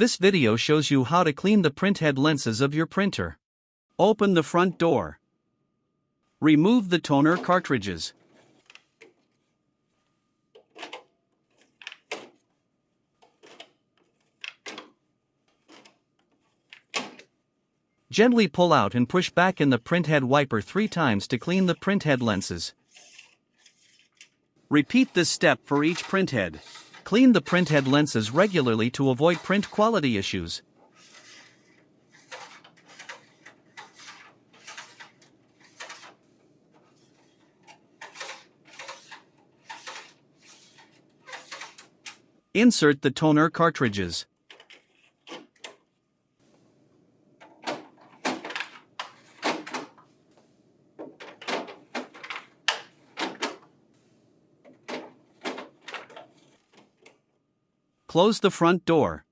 This video shows you how to clean the printhead lenses of your printer. Open the front door. Remove the toner cartridges. Gently pull out and push back in the printhead wiper 3 times to clean the printhead lenses. Repeat this step for each printhead. Clean the printhead lenses regularly to avoid print quality issues. Insert the toner cartridges. Close the front door.